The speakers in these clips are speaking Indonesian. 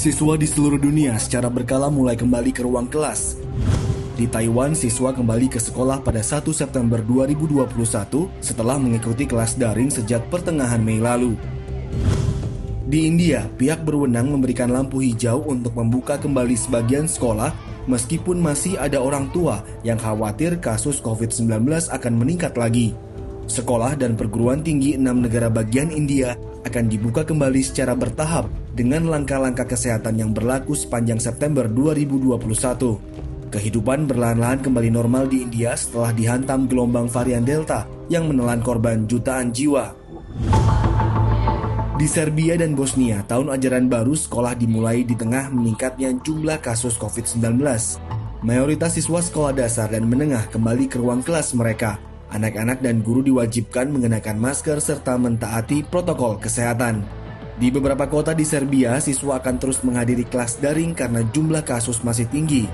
Siswa di seluruh dunia secara berkala mulai kembali ke ruang kelas. Di Taiwan, siswa kembali ke sekolah pada 1 September 2021 setelah mengikuti kelas daring sejak pertengahan Mei lalu. Di India, pihak berwenang memberikan lampu hijau untuk membuka kembali sebagian sekolah meskipun masih ada orang tua yang khawatir kasus COVID-19 akan meningkat lagi. Sekolah dan perguruan tinggi 6 negara bagian India akan dibuka kembali secara bertahap dengan langkah-langkah kesehatan yang berlaku sepanjang September 2021. Kehidupan perlahan-lahan kembali normal di India setelah dihantam gelombang varian Delta yang menelan korban jutaan jiwa. Di Serbia dan Bosnia, tahun ajaran baru sekolah dimulai di tengah meningkatnya jumlah kasus COVID-19. Mayoritas siswa sekolah dasar dan menengah kembali ke ruang kelas mereka. Anak-anak dan guru diwajibkan mengenakan masker serta mentaati protokol kesehatan. Di beberapa kota di Serbia, siswa akan terus menghadiri kelas daring karena jumlah kasus masih tinggi.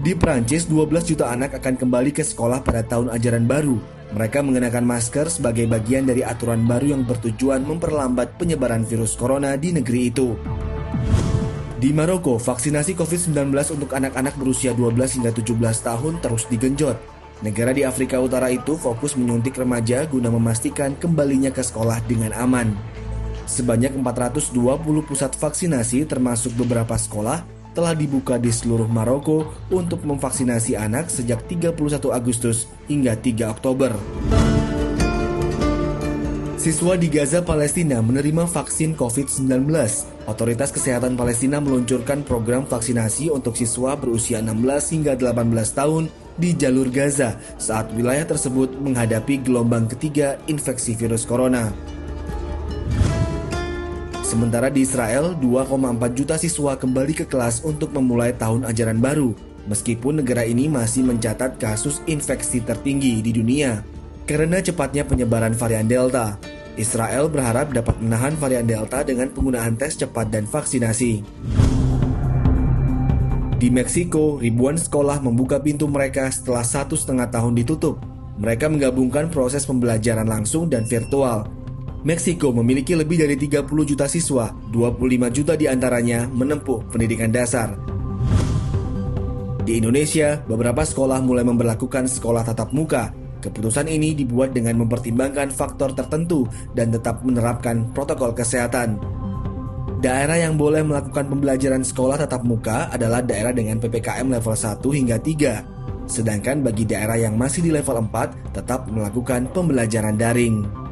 Di Prancis, 12 juta anak akan kembali ke sekolah pada tahun ajaran baru. Mereka mengenakan masker sebagai bagian dari aturan baru yang bertujuan memperlambat penyebaran virus corona di negeri itu. Di Maroko, vaksinasi COVID-19 untuk anak-anak berusia 12 hingga 17 tahun terus digenjot. Negara di Afrika Utara itu fokus menyuntik remaja guna memastikan kembalinya ke sekolah dengan aman. Sebanyak 420 pusat vaksinasi termasuk beberapa sekolah telah dibuka di seluruh Maroko untuk memvaksinasi anak sejak 31 Agustus hingga 3 Oktober. Siswa di Gaza, Palestina menerima vaksin COVID-19. Otoritas Kesehatan Palestina meluncurkan program vaksinasi untuk siswa berusia 16 hingga 18 tahun di jalur Gaza saat wilayah tersebut menghadapi gelombang ketiga infeksi virus corona. Sementara di Israel, 2,4 juta siswa kembali ke kelas untuk memulai tahun ajaran baru, meskipun negara ini masih mencatat kasus infeksi tertinggi di dunia. Karena cepatnya penyebaran varian Delta, Israel berharap dapat menahan varian Delta dengan penggunaan tes cepat dan vaksinasi. Di Meksiko, ribuan sekolah membuka pintu mereka setelah 1,5 tahun ditutup. Mereka menggabungkan proses pembelajaran langsung dan virtual. Meksiko memiliki lebih dari 30 juta siswa, 25 juta diantaranya menempuh pendidikan dasar. Di Indonesia, beberapa sekolah mulai memberlakukan sekolah tatap muka. Keputusan ini dibuat dengan mempertimbangkan faktor tertentu dan tetap menerapkan protokol kesehatan. Daerah yang boleh melakukan pembelajaran sekolah tatap muka adalah daerah dengan PPKM level 1 hingga 3. Sedangkan bagi daerah yang masih di level 4 tetap melakukan pembelajaran daring.